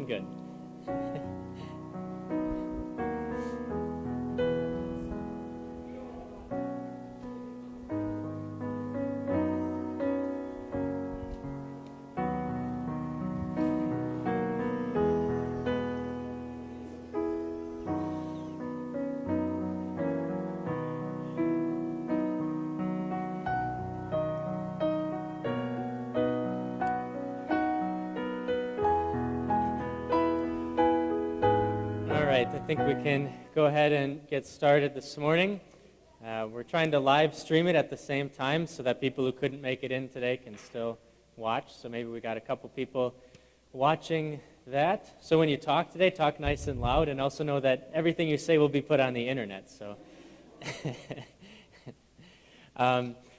doing good. I think we can go ahead and get started this morning. We're trying to live stream it at the same time so that people who couldn't make it in today can still watch. So maybe we got a couple people watching that. So when you talk today, talk nice and loud, and also know that everything you say will be put on the internet. So,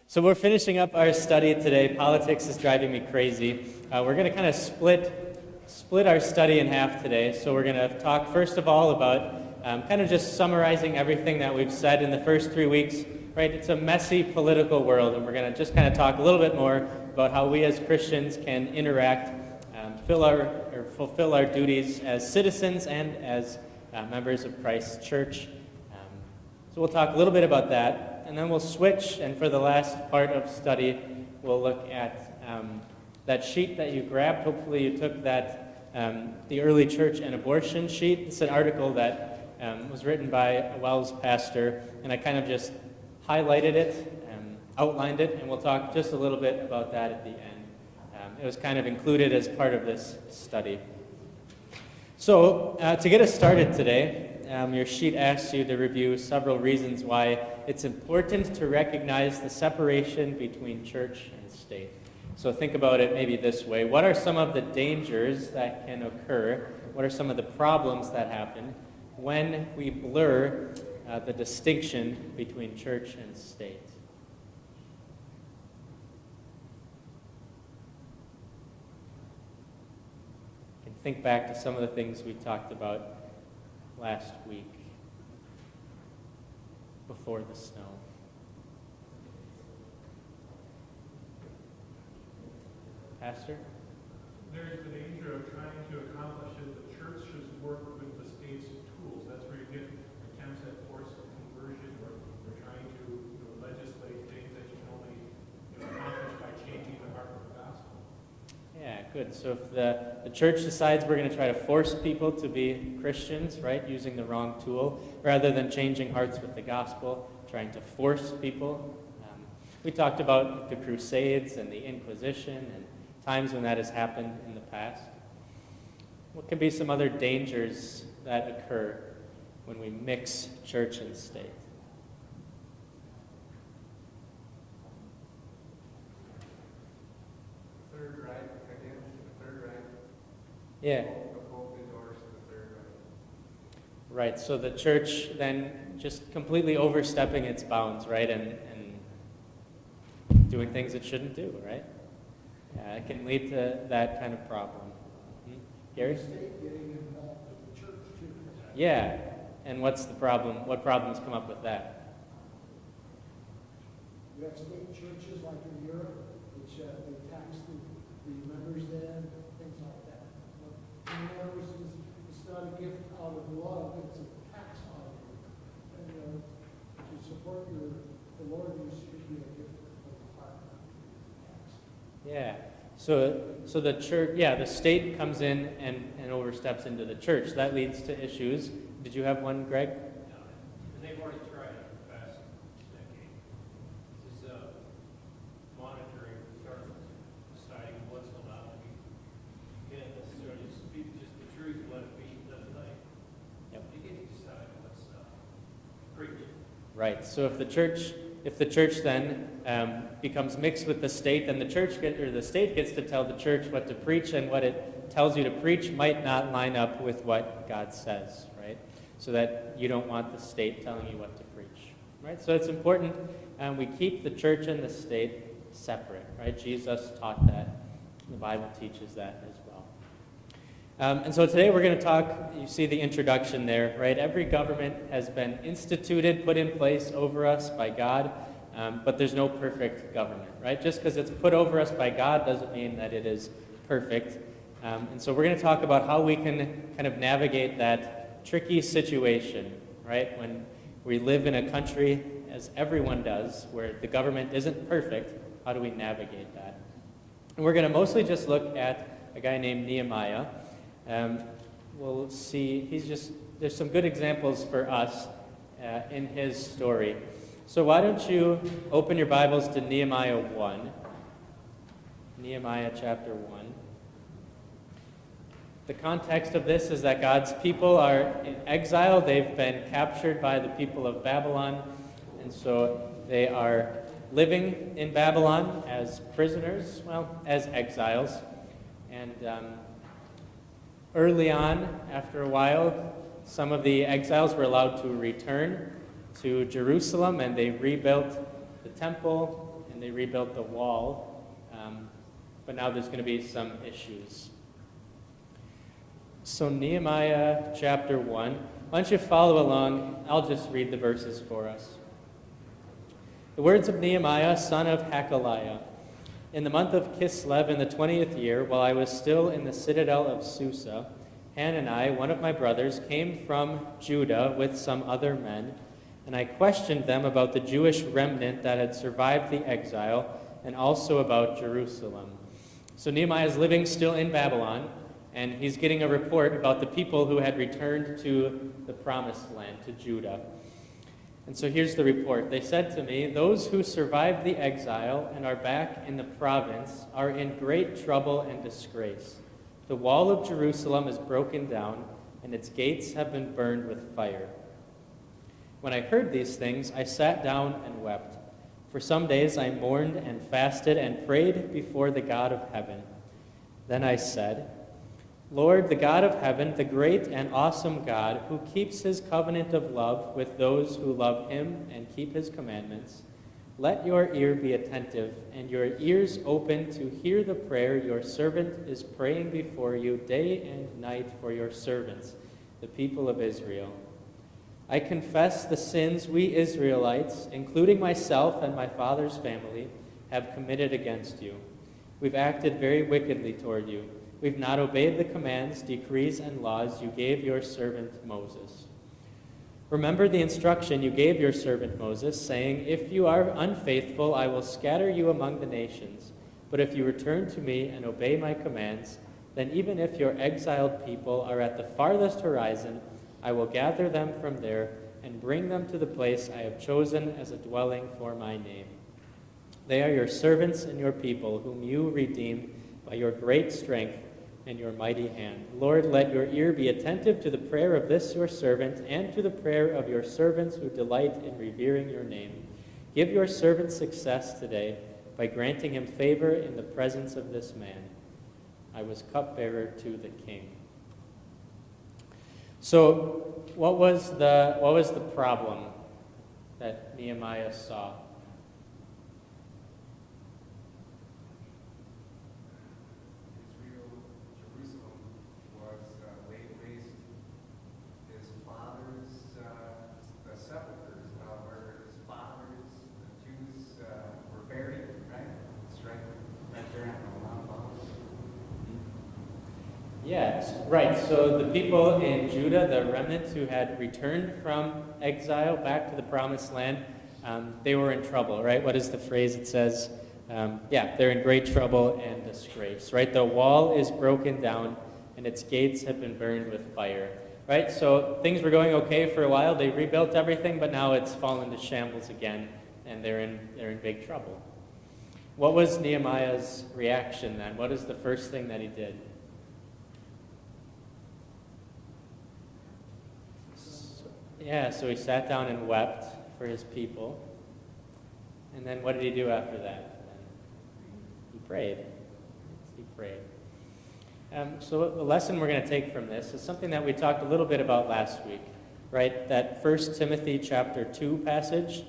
so we're finishing up our study today. Politics is driving me crazy. We're going to kind of split our study in half today. So we're going to talk first of all about kind of just summarizing everything that we've said in the first 3 weeks. Right? It's a messy political world, and we're going to just kind of talk a little bit more about how we as Christians can interact, fulfill our duties as citizens and as members of Christ's church. So we'll talk a little bit about that, and then we'll switch, and for the last part of study, we'll look at that sheet that you grabbed. Hopefully you took that, the early church and abortion sheet. It's an article that was written by a Wells pastor, and I kind of just highlighted it, outlined it, and we'll talk just a little bit about that at the end. It was kind of included as part of this study. So to get us started today, your sheet asks you to review several reasons why it's important to recognize the separation between church and state. So think about it maybe this way. What are some of the dangers that can occur? What are some of the problems that happen when we blur the distinction between church and state? You can think back to some of the things we talked about last week before the snow. Pastor? There's the danger of trying to accomplish it. The church should work with the state's tools. That's where you get attempts at forced conversion, or trying to legislate things that you can only accomplish by changing the heart of the gospel. Yeah, good. So if the church decides we're going to try to force people to be Christians, right, using the wrong tool, rather than changing hearts with the gospel, trying to force people. We talked about the Crusades and the Inquisition and times when that has happened in the past. What could be some other dangers that occur when we mix church and state? Third Reich, again, the Third Reich. Yeah. The Pope endorsed the Third Reich. Right, so the church then just completely overstepping its bounds, right, and doing things it shouldn't do, right? It can lead to that kind of problem. Gary? The state getting involved with the church too. Yeah, and what's the problem? What problems come up with that? You have state churches like in Europe, which they tax the members there, things like that. But in other words, it's not a gift out of love, it's a tax out of it. And to support the Lord, you should be a gift from the heart. Yeah. So the church, the state comes in and oversteps into the church. That leads to issues. Did you have one, Greg? They've already tried it the past decade. This is monitoring, sort of deciding what's allowed to be. You can't necessarily speak just the truth and let it be done tonight. Yep. You get to decide what's preached. Right. So if the church then becomes mixed with the state, then the state gets to tell the church what to preach, and what it tells you to preach might not line up with what God says, right? So that you don't want the state telling you what to preach, right? So it's important we keep the church and the state separate, right? Jesus taught that. The Bible teaches that as well. And so today we're going to talk, you see the introduction there, right? Every government has been instituted, put in place over us by God, but there's no perfect government, right? Just because it's put over us by God doesn't mean that it is perfect. And so we're going to talk about how we can kind of navigate that tricky situation, right? When we live in a country, as everyone does, where the government isn't perfect, how do we navigate that? And we're going to mostly just look at a guy named Nehemiah. We'll see, there's some good examples for us in his story. So why don't you open your Bibles to Nehemiah 1. Nehemiah chapter 1. The context of this is that God's people are in exile. They've been captured by the people of Babylon, and so they are living in Babylon as prisoners, well, as exiles. And early on, after a while, some of the exiles were allowed to return to Jerusalem, and they rebuilt the temple and they rebuilt the wall. But now there's going to be some issues. So Nehemiah chapter 1. Why don't you follow along? I'll just read the verses for us. The words of Nehemiah, son of Hakaliah. In the month of Kislev, in the 20th year, while I was still in the citadel of Susa, Hanani, one of my brothers, came from Judah with some other men, and I questioned them about the Jewish remnant that had survived the exile, and also about Jerusalem. So Nehemiah is living still in Babylon, and he's getting a report about the people who had returned to the promised land, to Judah. And so here's the report. They said to me, "Those who survived the exile and are back in the province are in great trouble and disgrace. The wall of Jerusalem is broken down, and its gates have been burned with fire." When I heard these things, I sat down and wept. For some days I mourned and fasted and prayed before the God of heaven. Then I said, "Lord, the God of heaven, the great and awesome God, who keeps his covenant of love with those who love him and keep his commandments, let your ear be attentive and your ears open to hear the prayer your servant is praying before you day and night for your servants, the people of Israel. I confess the sins we Israelites, including myself and my father's family, have committed against you. We've acted very wickedly toward you. We've not obeyed the commands, decrees, and laws you gave your servant Moses. Remember the instruction you gave your servant Moses, saying, 'If you are unfaithful, I will scatter you among the nations. But if you return to me and obey my commands, then even if your exiled people are at the farthest horizon, I will gather them from there and bring them to the place I have chosen as a dwelling for my name. They are your servants and your people, whom you redeemed by your great strength and your mighty hand. Lord, let your ear be attentive to the prayer of this your servant and to the prayer of your servants who delight in revering your name. Give your servant success today by granting him favor in the presence of this man. I was cupbearer to the king." So, what was the problem that Nehemiah saw? Jerusalem was laid waste. His father's sepulchres, where his fathers, the Jews, were buried, right? It's right there on the Mount Olives. Yes, right. So the people in Judah, the remnant who had returned from exile back to the promised land, they were in trouble, right? What is the phrase it says? They're in great trouble and disgrace, right? The wall is broken down and its gates have been burned with fire, right? So things were going okay for a while. They rebuilt everything, but now it's fallen to shambles again, and they're in big trouble. What was Nehemiah's reaction then? What is the first thing that he did? So he sat down and wept for his people. And then what did he do after that? He prayed. He prayed. So the lesson we're going to take from this is something that we talked a little bit about last week, right? That 1 Timothy chapter 2 passage.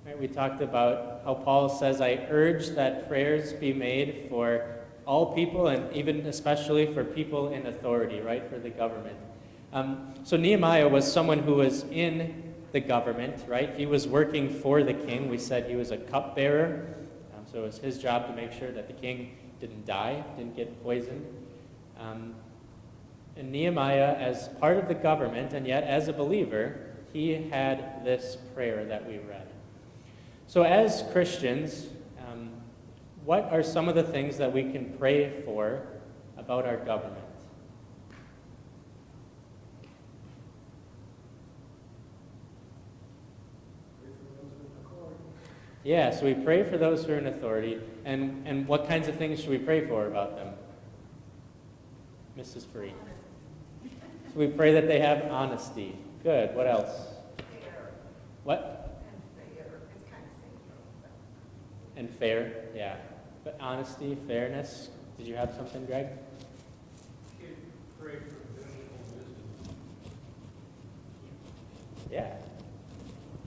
Right? We talked about how Paul says, "I urge that prayers be made for all people and even especially for people in authority," right? For the government. So Nehemiah was someone who was in the government, right? He was working for the king. We said he was a cupbearer. So it was his job to make sure that the king didn't die, didn't get poisoned. And Nehemiah, as part of the government, and yet as a believer, he had this prayer that we read. So as Christians, what are some of the things that we can pray for about our government? Pray for those in authority. Yeah, so we pray for those who are in authority. And what kinds of things should we pray for about them? Mrs. Free. So we pray that they have honesty. Good. What else? Fair What? and fair. It's kind of singular. And fair. Yeah. But honesty, fairness. Did you have something, Greg? Pray for biblical wisdom. Yeah.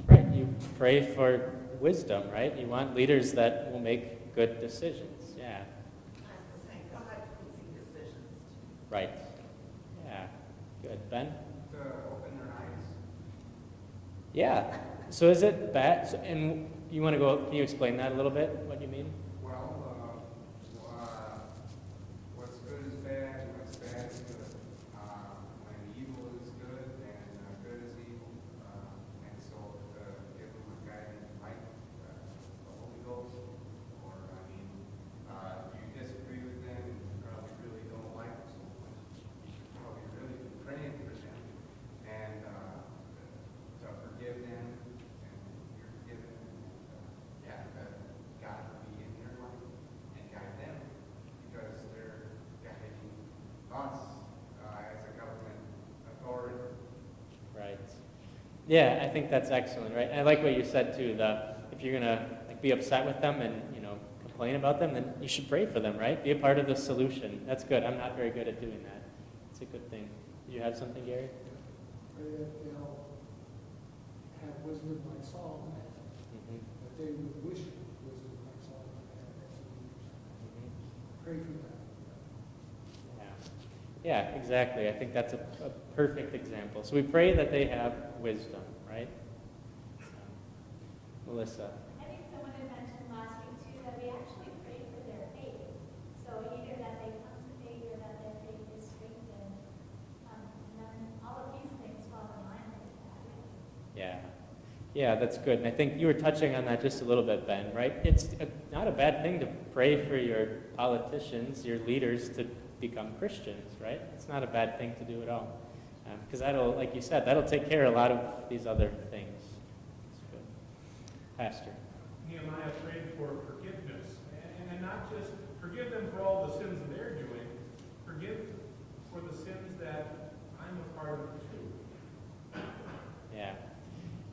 Right. You pray for wisdom, right? You want leaders that will make good decisions. Yeah. I was saying, God easy decisions. Right. Yeah. Good. Ben? To open their eyes. Yeah. So is it bad? And you want to go, can you explain that a little bit, what you mean? Well, what's good is bad, and what's bad is good. When evil is good, and good is evil. And so to give them a guiding light, the Holy Ghost, or, if you disagree with them, you probably really don't like them so much. You should probably really be praying for them, and to forgive them, and you're forgiven. Yeah, that God will be in their life and guide them, because they're guiding us as a government authority. Right. Yeah, I think that's excellent, right? And I like what you said too, if you're gonna be upset with them and complain about them, then you should pray for them, right? Be a part of the solution. That's good. I'm not very good at doing that. It's a good thing. Did you have something, Gary? Pray that they'll have wisdom like Solomon had, Mm-hmm. that they would wish wisdom like Solomon had as leaders. Pray for that. Yeah, exactly. I think that's a perfect example. So we pray that they have wisdom, right? Melissa. I think someone had mentioned last week too that we actually pray for their faith. So either that they come to faith or that their faith is strengthened. And then all of these things fall in line with that. Yeah. Yeah, that's good. And I think you were touching on that just a little bit, Ben, right? It's not a bad thing to pray for your politicians, your leaders to become Christians, right? It's not a bad thing to do at all. Because that'll, like you said, that'll take care of a lot of these other things. That's good. Pastor. Nehemiah prayed for forgiveness, and not just forgive them for all the sins they're doing, forgive for the sins that I'm a part of too. Yeah.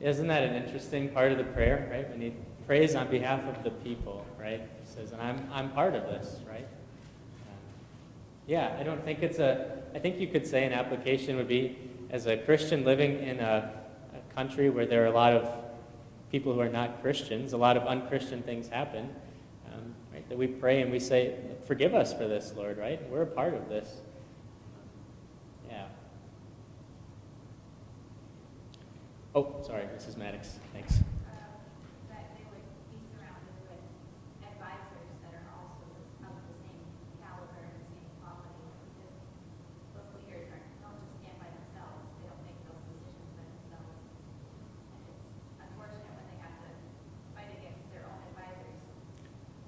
Isn't that an interesting part of the prayer, right? When he prays on behalf of the people, right? He says, and I'm part of this, right? Yeah, I don't think I think you could say an application would be, as a Christian living in a country where there are a lot of people who are not Christians, a lot of unchristian things happen, right? That we pray and we say, forgive us for this, Lord, right? We're a part of this. Yeah. Oh, sorry, Mrs. Maddox. Thanks. That they would be surrounded with advisors that are also of the same caliber and the same quality. Because those leaders don't just stand by themselves. They don't make those decisions by themselves. And it's unfortunate when they have to fight against their own advisors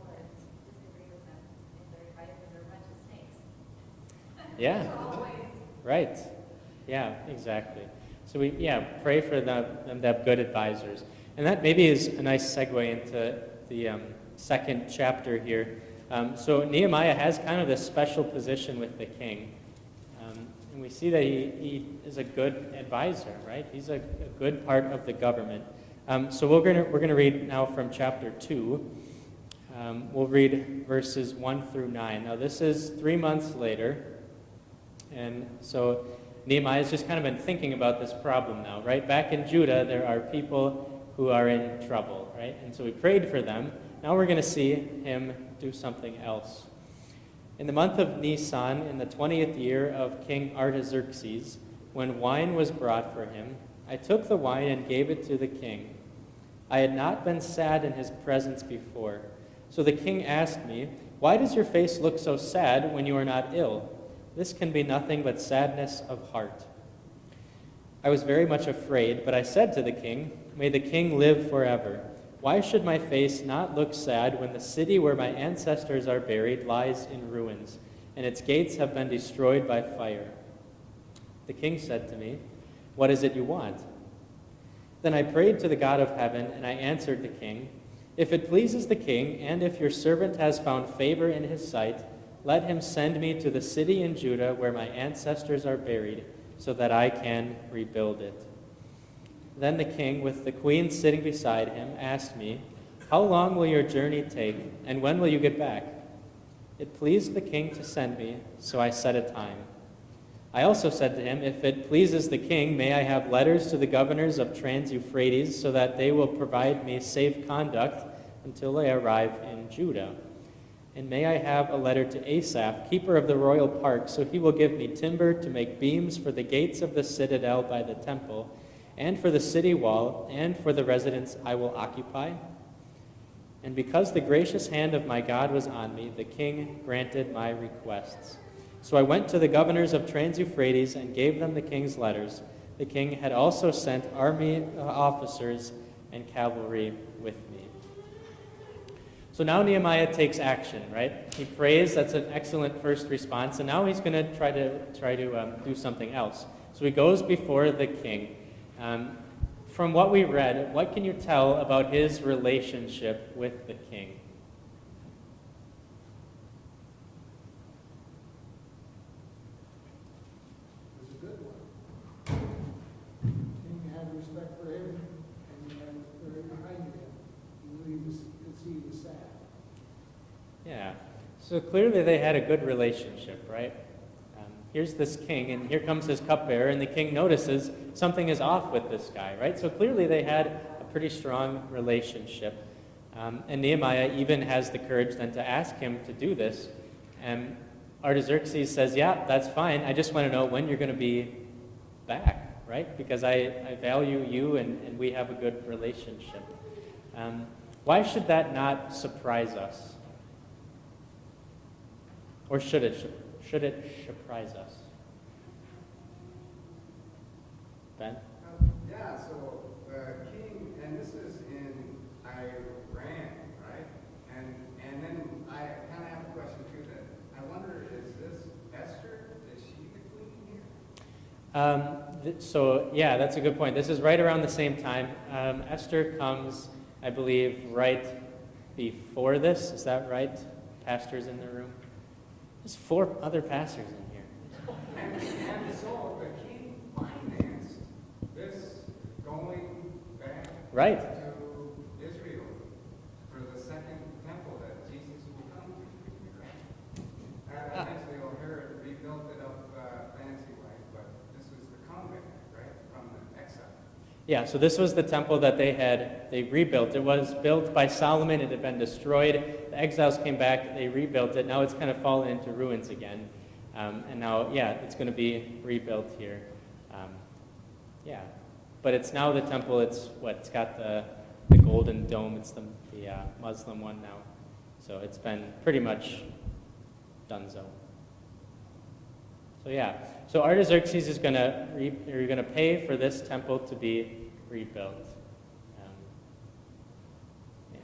or disagree with them if their advisors are a bunch of snakes. Yeah. Always. Right. Yeah, exactly. So we, pray for them to have good advisors. And that maybe is a nice segue into the second chapter here. So Nehemiah has kind of this special position with the king. And we see that he is a good advisor, right? He's a good part of the government. So we're gonna read now from chapter 2. We'll read verses 1 through 9. Now this is 3 months later. And so Nehemiah's just kind of been thinking about this problem now, right? Back in Judah, there are people who are in trouble, right? And so we prayed for them. Now we're going to see him do something else. In the month of Nisan, in the 20th year of King Artaxerxes, when wine was brought for him, I took the wine and gave it to the king. I had not been sad in his presence before, So the king asked me, "Why does your face look so sad when you are not ill? This can be nothing but sadness of heart." I was very much afraid, but I said to the king, "May the king live forever. Why should my face not look sad when the city where my ancestors are buried lies in ruins, and its gates have been destroyed by fire?" The king said to me, "What is it you want?" Then I prayed to the God of heaven, and I answered the king, "If it pleases the king, and if your servant has found favor in his sight, let him send me to the city in Judah where my ancestors are buried, so that I can rebuild it." Then the king, with the queen sitting beside him, asked me, "How long will your journey take, and when will you get back?" It pleased the king to send me, so I set a time. I also said to him, "If it pleases the king, may I have letters to the governors of Trans-Euphrates, so that they will provide me safe conduct until I arrive in Judah? And may I have a letter to Asaph, keeper of the royal park, so he will give me timber to make beams for the gates of the citadel by the temple, and for the city wall, and for the residence I will occupy?" And because the gracious hand of my God was on me, the king granted my requests. So I went to the governors of Trans-Euphrates and gave them the king's letters. The king had also sent army officers and cavalry with me. So now Nehemiah takes action, right? He prays. That's an excellent first response. And now he's going to try to do something else. So he goes before the king. From what we read, what can you tell about his relationship with the king? It was a good one. King had respect for him, and he had very behind him. He knew could see he was sad. Yeah. So clearly they had a good relationship, right? Here's this king, and here comes his cupbearer, and the king notices something is off with this guy, right? So clearly they had a pretty strong relationship. And Nehemiah even has the courage then to ask him to do this. And Artaxerxes says, "Yeah, that's fine. I just want to know when you're going to be back, right? Because I value you, and we have a good relationship." Why should that not surprise us? Or should it surprise us? Ben? Yeah, so the king, and this is in Iran, right? And then I kind of have a question too. That I wonder, is this Esther? Is she the queen here? So yeah, that's a good point. This is right around the same time. Esther comes, I believe, right before this. Is that right? Pastors in the room? There's 4 other pastors in here. And so the king financed this going back Right. to Israel for the second temple that Jesus will come to, right? Eventually, Herod rebuilt it up fancy-wise, but this was the comeback, right, from the exile. Yeah, so this was the temple that they rebuilt. It was built by Solomon. It had been destroyed. The exiles came back. They rebuilt it. Now it's kind of fallen into ruins again. And now, yeah, it's going to be rebuilt here. Yeah, but it's now the temple. It's got the golden dome. It's the Muslim one now. So it's been pretty much donezo. So yeah, so Artaxerxes is going to pay for this temple to be rebuilt. Yeah.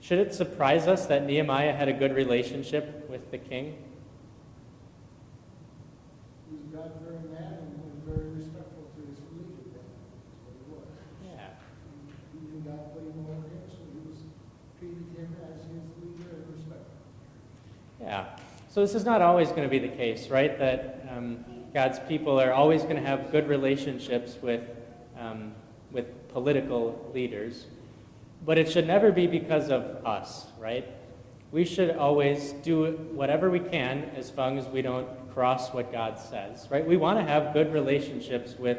Should it surprise us that Nehemiah had a good relationship with the king? He was a God-fearing man and was very respectful to his leader then. That's what he was. Yeah. He knew God put him over him, so he was treated him as his leader and respected. Yeah. So this is not always going to be the case, right? That God's people are always going to have good relationships with political leaders. But it should never be because of us, right? We should always do whatever we can as long as we don't cross what God says, right? We want to have good relationships with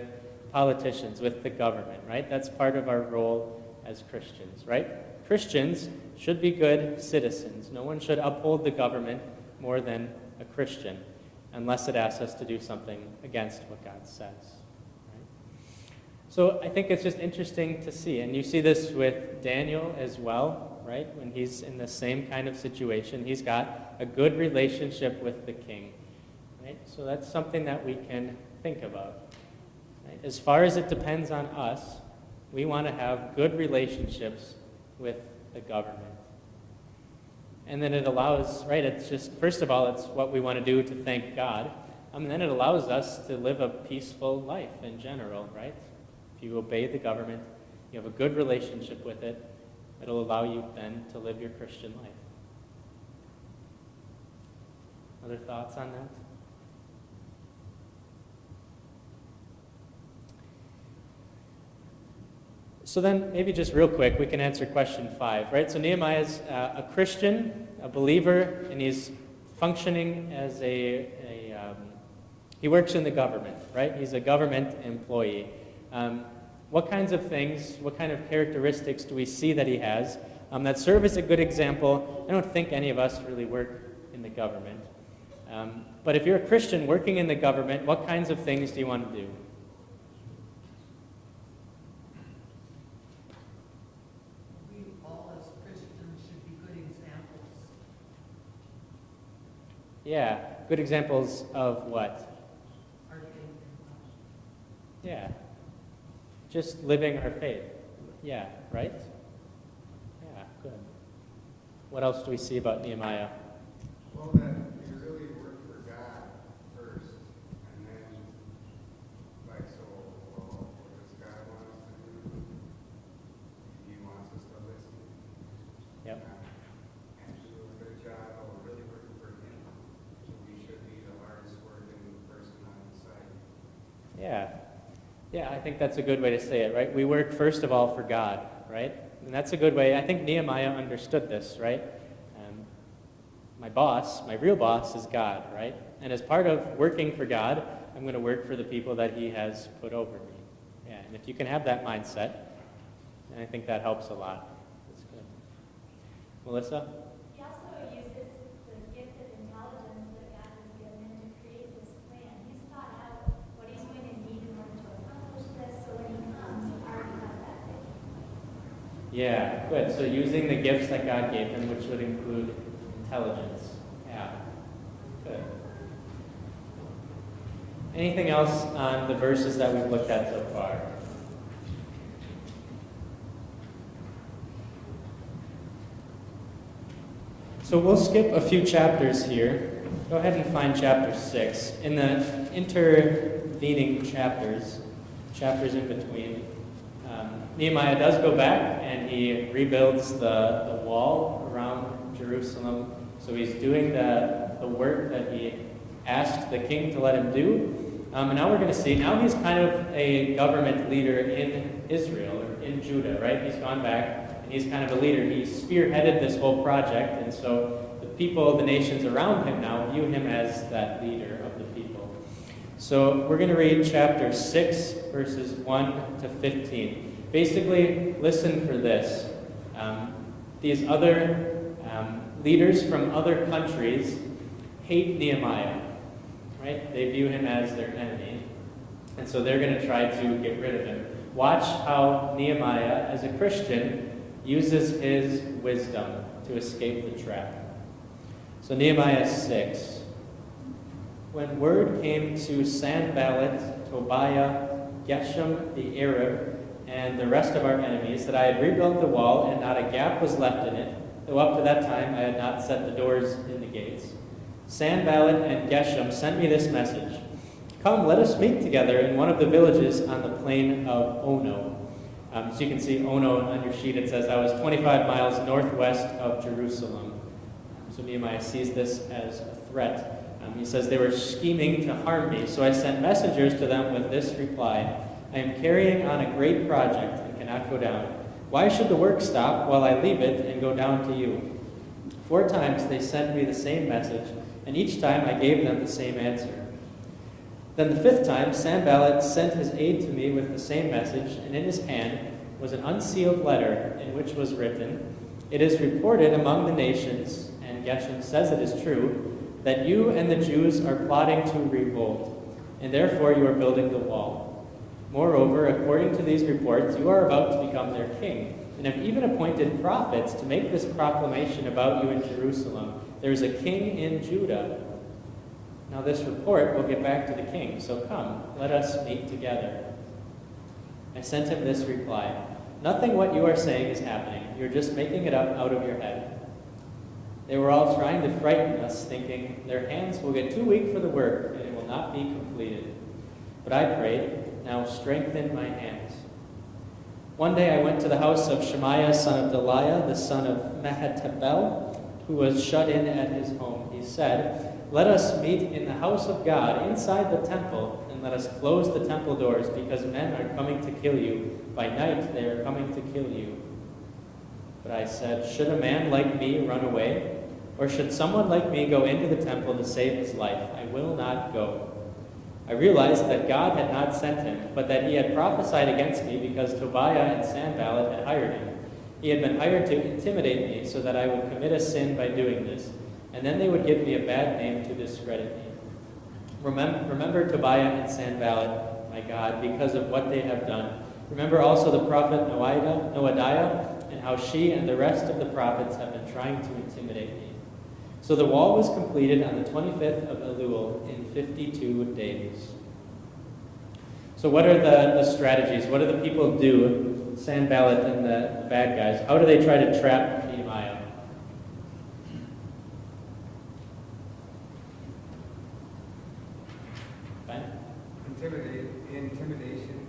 politicians, with the government, right? That's part of our role as Christians, right? Christians should be good citizens. No one should uphold the government more than a Christian unless it asks us to do something against what God says. Right? So I think it's just interesting to see, and you see this with Daniel as well, right? When he's in the same kind of situation, he's got a good relationship with the king, right? So that's something that we can think about. Right? As far as it depends on us, we want to have good relationships with the government. And then it allows, right, it's just, first of all, it's what we want to do to thank God. And then it allows us to live a peaceful life in general, right? If you obey the government, you have a good relationship with it, it'll allow you then to live your Christian life. Other thoughts on that? So then, maybe just real quick, we can answer question 5, right? So Nehemiah's a Christian, a believer, and he's functioning as he works in the government, right? He's a government employee. What kinds of things, what kind of characteristics do we see that he has that serve as a good example? I don't think any of us really work in the government. But if you're a Christian working in the government, what kinds of things do you want to do? We all as Christians should be good examples. Yeah, good examples of what? Our faith in God. Yeah. Just living our faith. Yeah, right? Yeah, good. What else do we see about Nehemiah? Well, that you really work for God first, and then, like, so, well, what does God want us to do? He wants us to listen. Yep. And to do a good job, but we're really working for Him. So we should be the hardest working person on the site. Yeah. Yeah, I think that's a good way to say it, right? We work first of all for God, right? And that's a good way. I think Nehemiah understood this, right? My boss, my real boss, is God, right? And as part of working for God, I'm going to work for the people that He has put over me. Yeah, and if you can have that mindset, I think that helps a lot. That's good. Melissa? He also uses the gift of intelligence that God has given him to create this plan. He's thought out what he's going to need in order to accomplish this, so when he comes, he already has that vision. Yeah, good. So using the gifts that God gave him, which would include intelligence. Yeah, good. Anything else on the verses that we've looked at so far? So we'll skip a few chapters here. Go ahead and find chapter 6. In the intervening chapters in between, Nehemiah does go back and he rebuilds the wall around Jerusalem. So he's doing the work that he asked the king to let him do. And now we're going to see, now he's kind of a government leader in Israel, or in Judah, right? He's gone back and he's kind of a leader. He spearheaded this whole project, and so the people, the nations around him now view him as that leader of the people. So we're going to read chapter 6, verses 1 to 15. Basically, listen for this. These other leaders from other countries hate Nehemiah, right? They view him as their enemy, and so they're going to try to get rid of him. Watch how Nehemiah, as a Christian, uses his wisdom to escape the trap. So Nehemiah 6. When word came to Sanballat, Tobiah, Geshem the Arab, and the rest of our enemies, that I had rebuilt the wall, and not a gap was left in it, though up to that time I had not set the doors in the gates, Sanballat and Geshem sent me this message: "Come, let us meet together in one of the villages on the plain of Ono." So you can see Ono on your sheet. It says, "I was 25 miles northwest of Jerusalem." So Nehemiah sees this as a threat. He says, "They were scheming to harm me, so I sent messengers to them with this reply: I am carrying on a great project and cannot go down. Why should the work stop while I leave it and go down to you?" 4 times they sent me the same message, and each time I gave them the same answer. Then the 5th time, Sanballat sent his aide to me with the same message, and in his hand was an unsealed letter in which was written, "It is reported among the nations, and Geshem says it is true, that you and the Jews are plotting to revolt, and therefore you are building the wall. Moreover, according to these reports, you are about to become their king, and have even appointed prophets to make this proclamation about you in Jerusalem. There is a king in Judah. Now this report will get back to the king, so come, let us meet together. I sent him this reply. Nothing what you are saying is happening. You're just making it up out of your head. They were all trying to frighten us, thinking, their hands will get too weak for the work, and it will not be completed. But I prayed, now strengthen my hands. One day I went to the house of Shemaiah, son of Delaiah, the son of Mehetabel, who was shut in at his home. He said, let us meet in the house of God, inside the temple, and let us close the temple doors, because men are coming to kill you. By night they are coming to kill you. But I said, should a man like me run away? Or should someone like me go into the temple to save his life? I will not go. I realized that God had not sent him, but that he had prophesied against me because Tobiah and Sanballat had hired him. He had been hired to intimidate me so that I would commit a sin by doing this, and then they would give me a bad name to discredit me. Remember Tobiah and Sanballat, my God, because of what they have done. Remember also the prophet Noadiah, and how she and the rest of the prophets have been trying to intimidate me. So the wall was completed on the 25th of Elul in 52 days. So what are the strategies? What do the people do, Sanballat and the bad guys? How do they try to trap Nehemiah? Ben? Intimidation.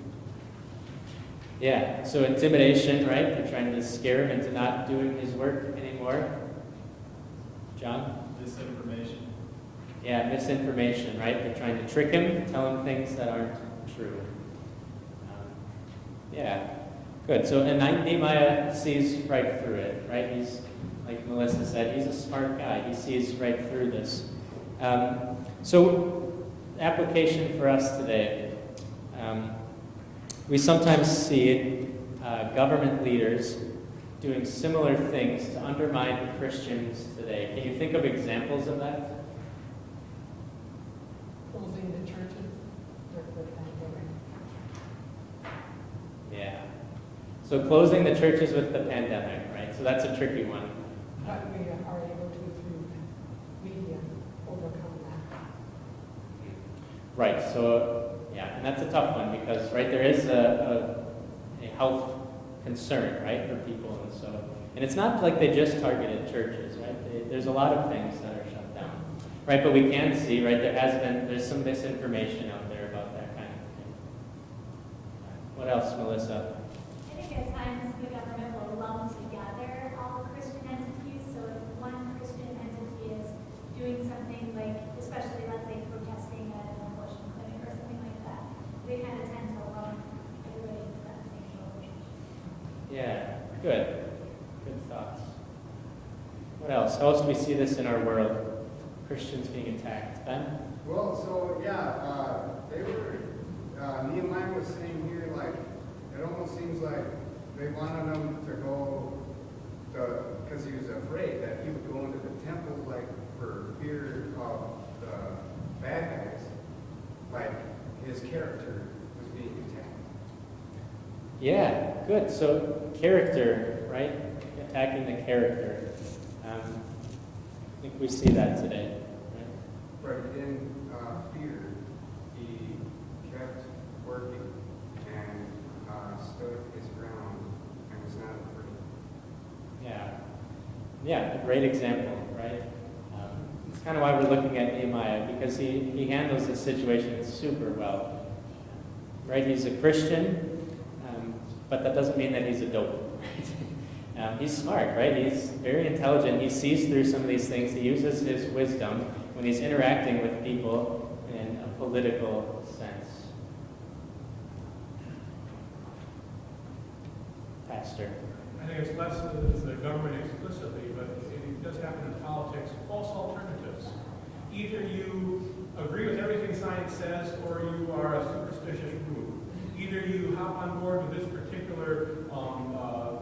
Yeah, so intimidation, right? They're trying to scare him into not doing his work anymore. John? Misinformation. Yeah, misinformation, right? They're trying to trick him, tell him things that aren't true. Yeah, good. So, and Nehemiah sees right through it, right? He's, like Melissa said, he's a smart guy. He sees right through this. So, application for us today. We sometimes see government leaders doing similar things to undermine Christians today. Can you think of examples of that? Closing the churches with the pandemic. Yeah. So closing the churches with the pandemic, right? So that's a tricky one. But we are able to, through media, overcome that. Right. So, yeah, and that's a tough one because, right, there is a health concern, right, for people. And it's not like they just targeted churches, right? There's a lot of things that are shut down, right? But we can see, right, there's some misinformation out there about that kind of thing. What else, Melissa? I think at times the government will lump together all Christian entities. So if one Christian entity is doing something like, especially let's say protesting at an abortion clinic or something like that, they kind of tend to lump everybody into that same boat. Yeah, good. Good thoughts. What else? How else do we see this in our world? Christians being attacked. Ben? Well, so yeah, they were, Nehemiah was saying here, like, it almost seems like they wanted him to go, because he was afraid that he would go into the temple, like, for fear of the bad guys, like, his character was being attacked. Yeah, good. So character, right? Attacking the character. I think we see that today. Right? But in fear, he kept working and stood his ground and was not afraid. Yeah. Yeah, a great example, right? It's kind of why we're looking at Nehemiah, because he handles this situation super well. Right? He's a Christian, but that doesn't mean that he's a dope. Right? He's smart, right? He's very intelligent. He sees through some of these things. He uses his wisdom when he's interacting with people in a political sense. Pastor. I think it's less the government explicitly, but it does happen in politics. False alternatives. Either you agree with everything science says, or you are a superstitious group. Either you hop on board with this particular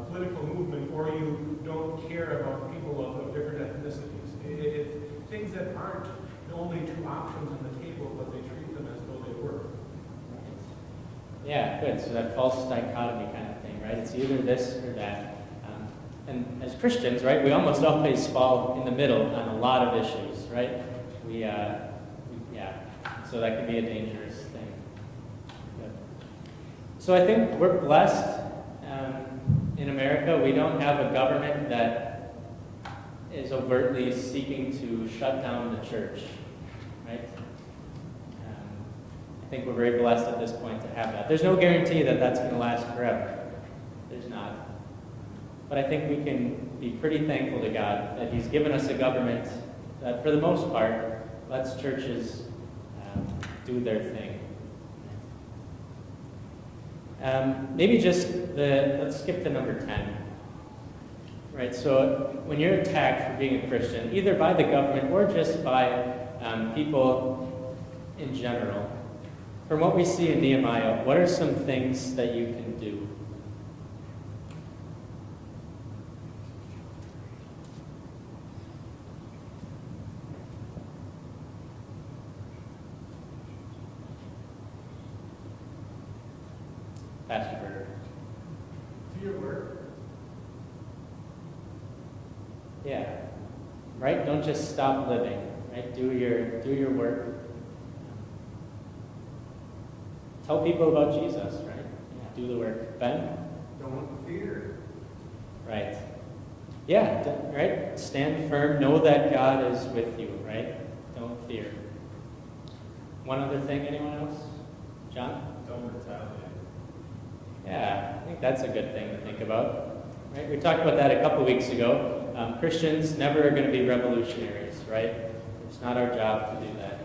political movement, or you don't care about people of different ethnicities. Things that aren't the only two options on the table, but they treat them as though they were. Yeah, good. So that false dichotomy kind of thing, right? It's either this or that. And as Christians, right, we almost always fall in the middle on a lot of issues, right? Yeah. So that can be a dangerous thing. Good. So I think we're blessed in America. We don't have a government that is overtly seeking to shut down the church, right? I think we're very blessed at this point to have that. There's no guarantee that that's going to last forever. There's not. But I think we can be pretty thankful to God that He's given us a government that, for the most part, lets churches do their thing. Maybe just let's skip to number 10. Right, so when you're attacked for being a Christian, either by the government or just by people in general, from what we see in Nehemiah, what are some things that you can do? Pastor Berger. Do your work. Yeah. Right? Don't just stop living. Right? Do your work. Tell people about Jesus, right? Yeah, do the work. Ben? Don't fear. Right. Yeah, right? Stand firm. Know that God is with you, right? Don't fear. One other thing, anyone else? John? Don't retaliate. Yeah, I think that's a good thing to think about. Right? We talked about that a couple weeks ago. Christians never are going to be revolutionaries, right? It's not our job to do that.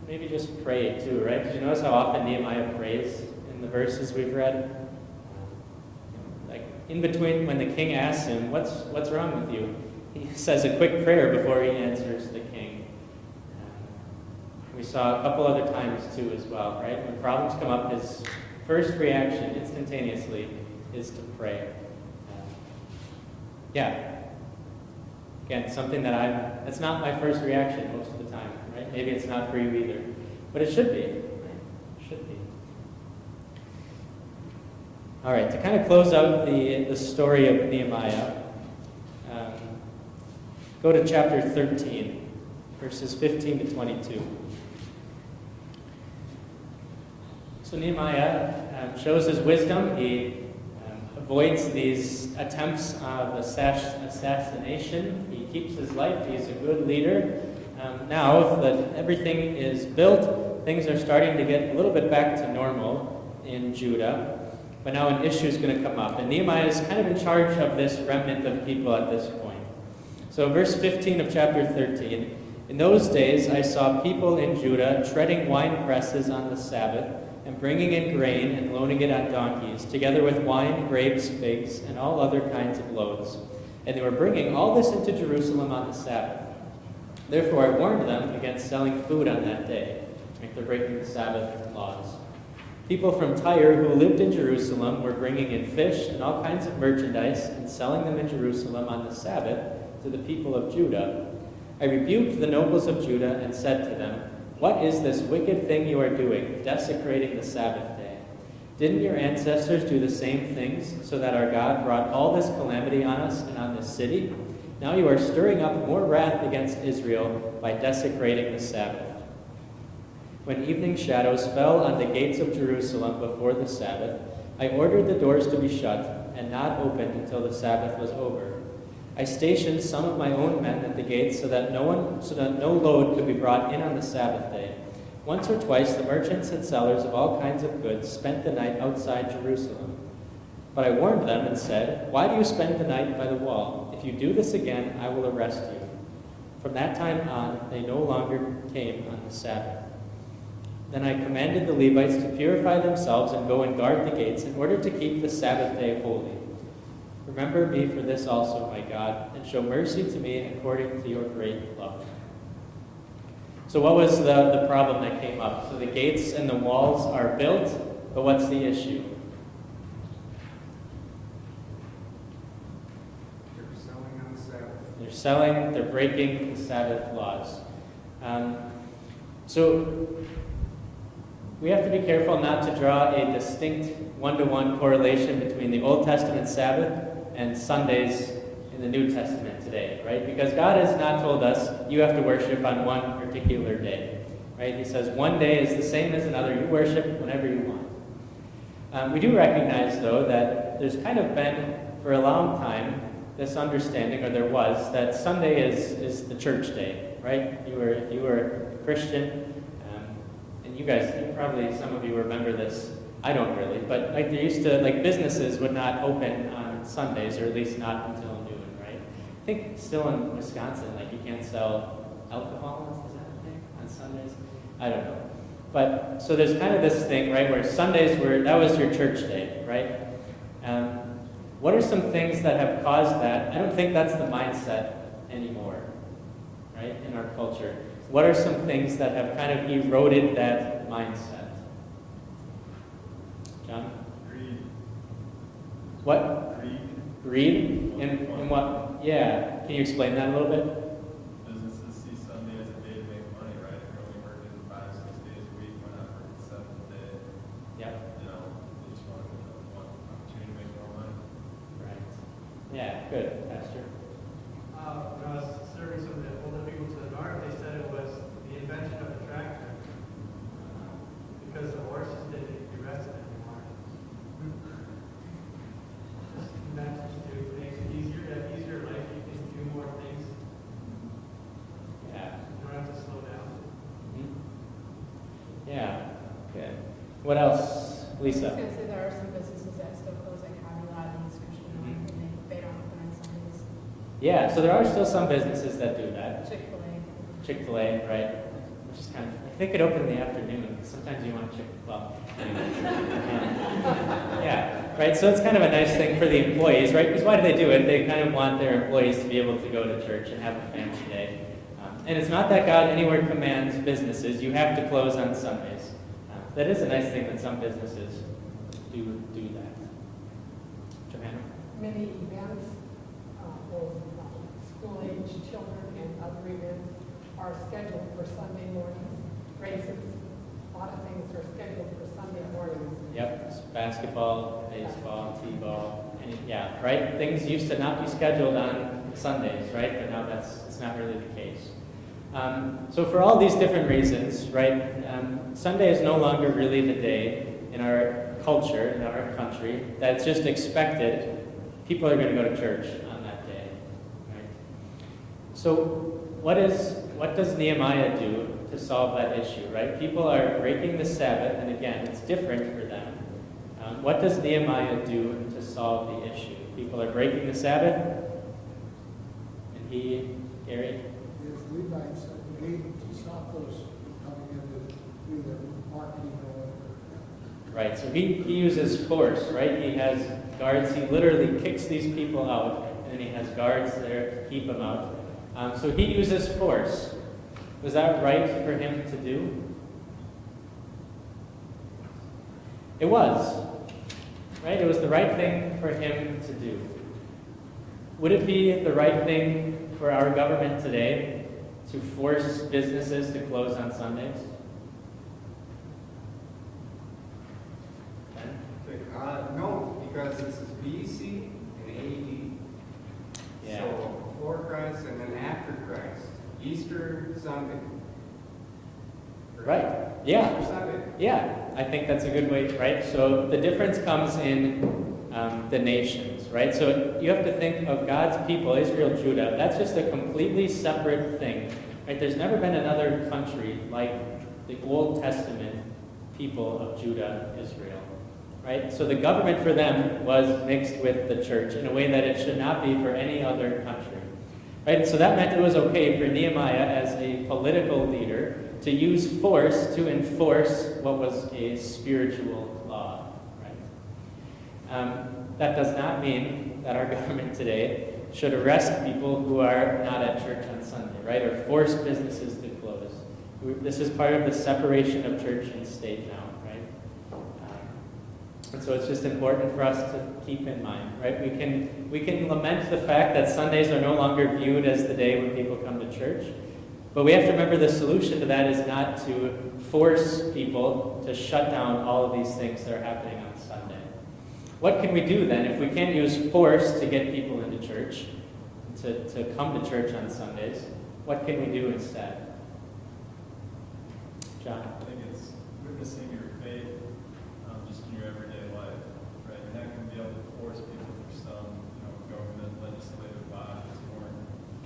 Maybe just pray too, right? Did you notice how often Nehemiah prays in the verses we've read? Like in between, when the king asks him, "What's wrong with you?" he says a quick prayer before he answers the king. We saw a couple other times too as well, right? When problems come up, his first reaction instantaneously is to pray. Again, something that's not my first reaction most of the time, right? Maybe it's not for you either, but it should be, right? It should be. All right, to kind of close out the story of Nehemiah, go to chapter 13, verses 15 to 22. So Nehemiah shows his wisdom. He avoids these attempts of assassination. He keeps his life. He's a good leader. Now that everything is built, things are starting to get a little bit back to normal in Judah. But now an issue is going to come up. And Nehemiah is kind of in charge of this remnant of people at this point. So verse 15 of chapter 13, "In those days I saw people in Judah treading wine presses on the Sabbath, and bringing in grain and loading it on donkeys, together with wine, grapes, figs, and all other kinds of loads. And they were bringing all this into Jerusalem on the Sabbath. Therefore I warned them against selling food on that day." Like they're breaking the Sabbath laws. "People from Tyre who lived in Jerusalem were bringing in fish and all kinds of merchandise and selling them in Jerusalem on the Sabbath to the people of Judah. I rebuked the nobles of Judah and said to them, 'What is this wicked thing you are doing, desecrating the Sabbath day? Didn't your ancestors do the same things, so that our God brought all this calamity on us and on this city? Now you are stirring up more wrath against Israel by desecrating the Sabbath.' When evening shadows fell on the gates of Jerusalem before the Sabbath, I ordered the doors to be shut and not opened until the Sabbath was over. I stationed some of my own men at the gates so that no load could be brought in on the Sabbath day. Once or twice the merchants and sellers of all kinds of goods spent the night outside Jerusalem. But I warned them and said, 'Why do you spend the night by the wall? If you do this again, I will arrest you.' From that time on, they no longer came on the Sabbath. Then I commanded the Levites to purify themselves and go and guard the gates in order to keep the Sabbath day holy. Remember me for this also, my God, and show mercy to me according to your great love." So what was the problem that came up? So the gates and the walls are built, but what's the issue? They're selling on the Sabbath. They're breaking the Sabbath laws. So we have to be careful not to draw a distinct one-to-one correlation between the Old Testament Sabbath and Sundays in the New Testament today, right? Because God has not told us you have to worship on one particular day, right? He says one day is the same as another. You worship whenever you want. We do recognize, though, that there's kind of been, for a long time, this understanding, or there was, that Sunday is the church day, right? If you were a Christian, and you guys, some of you remember this. I don't really, but like there used to, like businesses would not open on Sundays, or at least not until noon, right? I think still in Wisconsin, like you can't sell alcohol, is that a thing, on Sundays? I don't know. But, so there's kind of this thing, right, where Sundays that was your church day, right? What are some things that have caused that? I don't think that's the mindset anymore, right, in our culture. What are some things that have kind of eroded that mindset? John? Greed. What? Greed. Greed? In what? Yeah. Can you explain that a little bit? Businesses see Sunday as a day to make money, right? They're only working 5-6 days a week, why not work the 7th day? Yep. You know, they just want opportunity to make more money. Right. Yeah, good, Pastor. When I was serving some of the older people to the north, they said it was the invention of the tractor. Because the horses didn't need to be rested anymore. Just invented to make it easier, have easier life, you can do more things, Yeah. you don't have to slow down. Mhm. Yeah. Okay. What else, I was Lisa? going to say there are some businesses that still close, like Hobby Lobby, Christian Market, and they don't open on Sundays. Yeah. So there are still some businesses that do that. Chick-fil-A. Chick-fil-A, right? Which is kind of, I think it opened in the afternoon. Sometimes you want well, anyway. Yeah, right? So it's kind of a nice thing for the employees, right? Because why do they do it? They kind of want their employees to be able to go to church and have a family day. And it's not that God anywhere commands businesses, you have to close on Sundays. That is a nice thing that some businesses do that. Johanna? Many events, both school-age children and other events are scheduled for Sunday mornings. Races, a lot of things are scheduled for Sunday mornings. Yep, it's basketball, baseball, t-ball, yeah, right? Things used to not be scheduled on Sundays, right? But now it's not really the case. So for all these different reasons, right, Sunday is no longer really the day in our culture, in our country, that it's just expected people are going to go to church on that day, right? So what does Nehemiah do to solve that issue, right? People are breaking the Sabbath, and again, it's different for them. What does Nehemiah do to solve the issue? People are breaking the Sabbath, and Gary? If Levites at the gate to stop those from coming in to do their marketing or whatever. Right, so he uses force, right? He has guards, he literally kicks these people out, and he has guards there to keep them out. So he uses force. Was that right for him to do? It was, right? It was the right thing for him to do. Would it be the right thing for our government today to force businesses to close on Sundays? No, because this is BC and AD. Yeah. So before Christ and then after Christ. Easter Sunday. Right, yeah. Easter Sunday. Yeah, I think that's a good way, right? So the difference comes in the nations, right? So you have to think of God's people, Israel, Judah. That's just a completely separate thing, right? There's never been another country like the Old Testament people of Judah, Israel, right? So the government for them was mixed with the church in a way that it should not be for any other country, right? And so that meant it was okay for Nehemiah as a political leader to use force to enforce what was a spiritual law, right? That does not mean that our government today should arrest people who are not at church on Sunday, right? Or force businesses to close. This is part of the separation of church and state now, right? And so it's just important for us to keep in mind, right? We can lament the fact that Sundays are no longer viewed as the day when people come to church, But we have to remember the solution to that is not to force people to shut down all of these things that are happening on Sunday. What can we do then if we can't use force to get people into church, to come to church on Sundays? What can we do instead? John? I think it's witnessing your faith just in your everyday life, right? You're not going to be able to force people through some, government, legislative bodies, or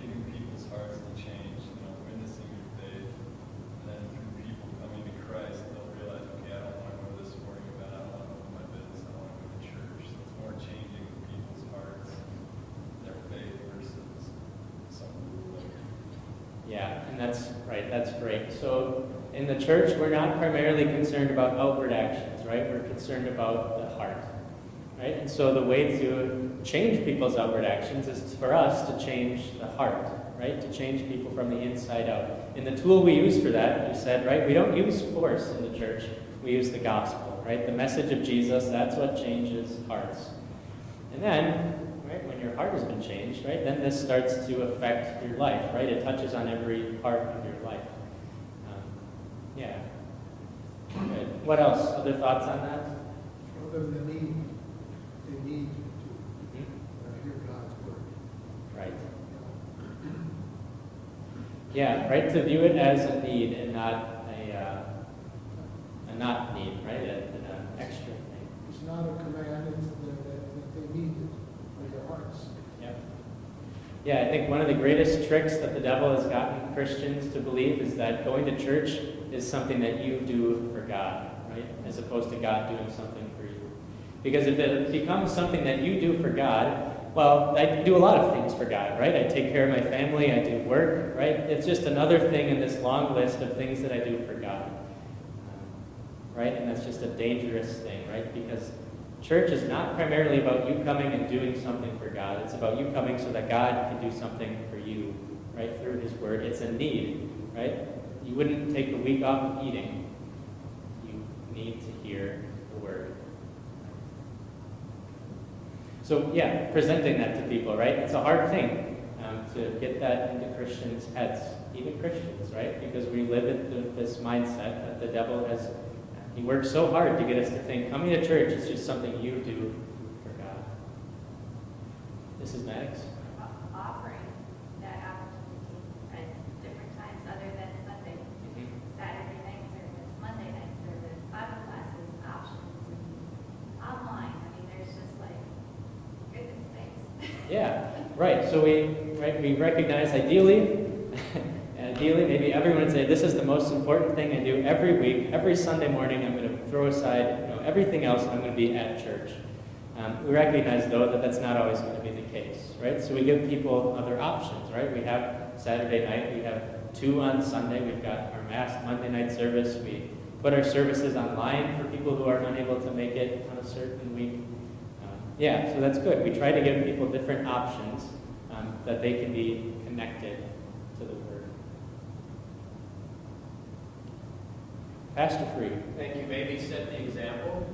getting people's hearts to change, witnessing your faith. And then through people coming to Christ, they'll realize, okay, I don't want to go to this sporting event, I don't want to open my business, I don't want to go to church. So it's more changing people's hearts, their faith versus some rule. Yeah, and that's right, that's great. So in the church, we're not primarily concerned about outward actions, right? We're concerned about the heart, right? And so the way to change people's outward actions is for us to change the heart, right? To change people from the inside out. And the tool we use for that, you said, right? We don't use force in the church. We use the gospel, right? The message of Jesus, that's what changes hearts. And then, right, when your heart has been changed, right, then this starts to affect your life, right? It touches on every part of your life. Yeah. Good. What else? Other thoughts on that? Other than they need to hear God's word. Right. Yeah, right, to view it as a need and not a not need, right? An extra thing. It's not a command, it's that they need it for their hearts. Yep. Yeah, I think one of the greatest tricks that the devil has gotten Christians to believe is that going to church is something that you do for God, right? As opposed to God doing something for you. Because if it becomes something that you do for God, well, I do a lot of things for God, right? I take care of my family, I do work, right? It's just another thing in this long list of things that I do for God, right? And that's just a dangerous thing, right? Because church is not primarily about you coming and doing something for God. It's about you coming so that God can do something for you, right? Through His Word. It's a need, right? You wouldn't take a week off of eating. You need to hear the Word. So yeah, presenting that to people, right? It's a hard thing to get that into Christians' heads, even Christians, right? Because we live in this mindset that the devil has, he works so hard to get us to think coming to church is just something you do for God. Mrs. Maddox? Offering that opportunity at different times other than Sunday. Saturday night service, Monday night service, Bible classes, options, and online. I mean, there's just like, goodness sakes. Yeah, right. So we recognize ideally, maybe everyone would say, this is the most important thing I do every week. Every Sunday morning, I'm going to throw aside everything else, and I'm going to be at church. We recognize, though, that that's not always going to be the case, right? So we give people other options, right? We have Saturday night. We have 2 on Sunday. We've got our Mass Monday night service. We put our services online for people who are unable to make it on a certain week. Yeah, so that's good. We try to give people different options that they can be connected to the Word. Pastor Free. Thank you. Maybe set the example.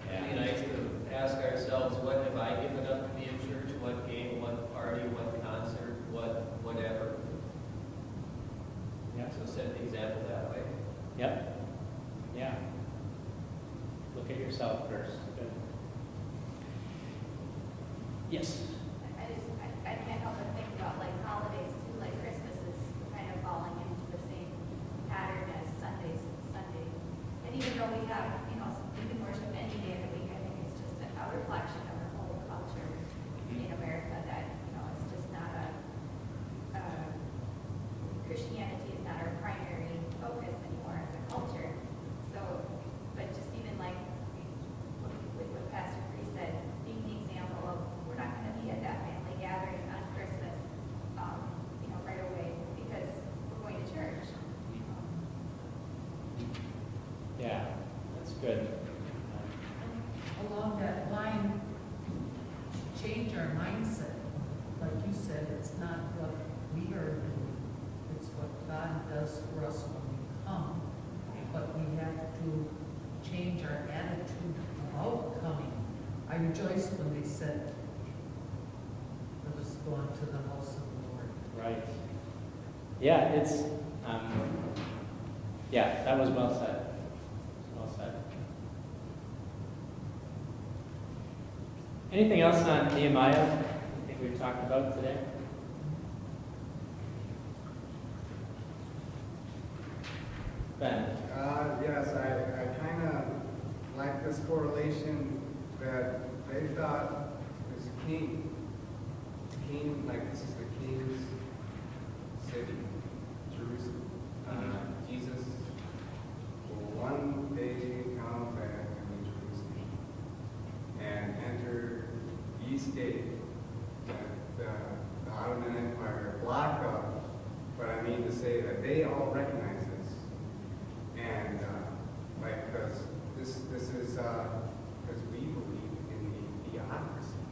Yeah. It'd be nice to ask ourselves, what have I given up to be in church? What game, what party, what concert, whatever. Yeah. So set the example that way. Yep. Yeah. Look at yourself first. Good. Yes. I can't help but think about like holidays too, like Christmas is kind of falling into the same pattern as Sunday. And even though we have, we can worship any day of the week, I think it's just a reflection of our whole culture in America that, it's just not Christianity is not our primary focus anymore as a culture. So, but just even like what Pastor Free said, being the example of we're not going to be at that family gathering on Christmas, right away because we're going to church. Yeah, that's good. Along that line, change our mindset. Like you said, it's not what we are doing, it's what God does for us when we come. But we have to change our attitude about coming. I rejoiced when they said, let us go unto the house of the Lord. Right. yeah, it's, yeah, that was well said. Well said. Anything else on Nehemiah I think we've talked about today? Ben? Yes, I kind of like this correlation that they thought there's a king. King, like this is the king's city, Jerusalem. Jesus will one day come back in Jerusalem and enter East Gate that the Ottoman Empire blocked up. But I mean to say that they all recognize this. And like, because this is because we believe in the theocracy,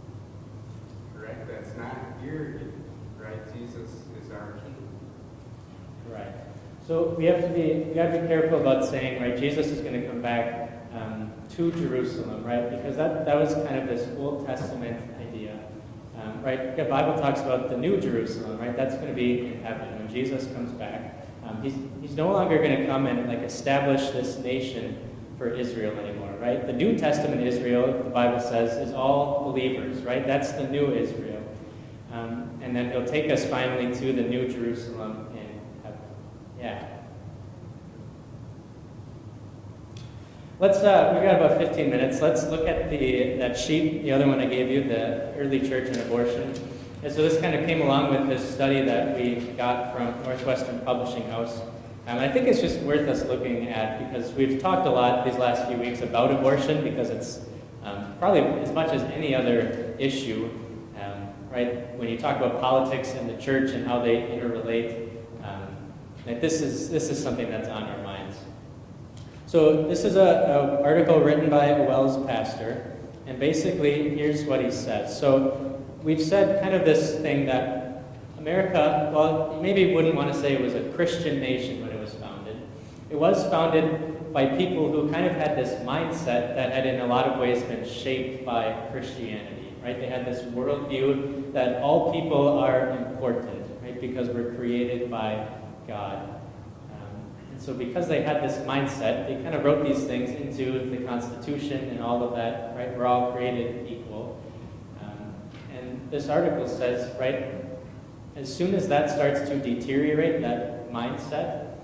correct? That's not here, right? Jesus is our king. Right. So we have to be careful about saying, right, Jesus is going to come back to Jerusalem, right? Because that was kind of this Old Testament idea, right? The Bible talks about the New Jerusalem, right? That's going to be in heaven when Jesus comes back. He's no longer going to come and like establish this nation for Israel anymore, right? The New Testament Israel, the Bible says, is all believers, right? That's the new Israel. And then he'll take us finally to the New Jerusalem in heaven. Yeah. Let's, we've got about 15 minutes. Let's look at that sheet, the other one I gave you, the early church and abortion. And so this kind of came along with this study that we got from Northwestern Publishing House. I think it's just worth us looking at because we've talked a lot these last few weeks about abortion because it's probably as much as any other issue, right? When you talk about politics and the church and how they interrelate, that this is something that's on our minds. So this is an article written by a Wells pastor, and basically here's what he says. So we've said kind of this thing that America, well, you maybe wouldn't want to say it was a Christian nation when it was founded. It was founded by people who kind of had this mindset that had in a lot of ways been shaped by Christianity, right? They had this worldview that all people are important, right? Because we're created by God. And so because they had this mindset, they kind of wrote these things into the Constitution and all of that, right? We're all created equal. And this article says, right, as soon as that starts to deteriorate, that mindset,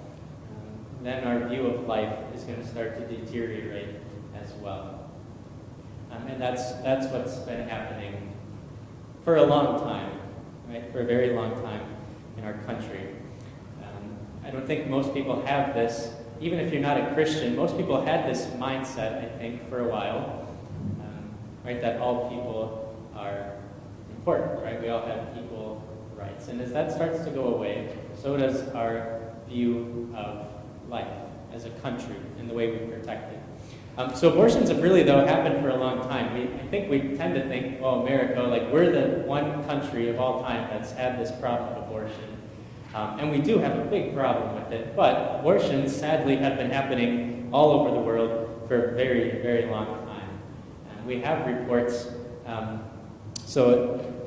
then our view of life is going to start to deteriorate as well. And that's what's been happening for a long time, right? For a very long time in our country. I don't think most people have this, even if you're not a Christian, most people had this mindset, I think, for a while, right? That all people are important, right? We all have equal rights. And as that starts to go away, so does our view of life as a country and the way we protect it. So abortions have really, though, happened for a long time. I think we tend to think, well, America, like we're the one country of all time that's had this problem of abortion. And we do have a big problem with it, but abortions, sadly, have been happening all over the world for a very, very long time. And we have reports,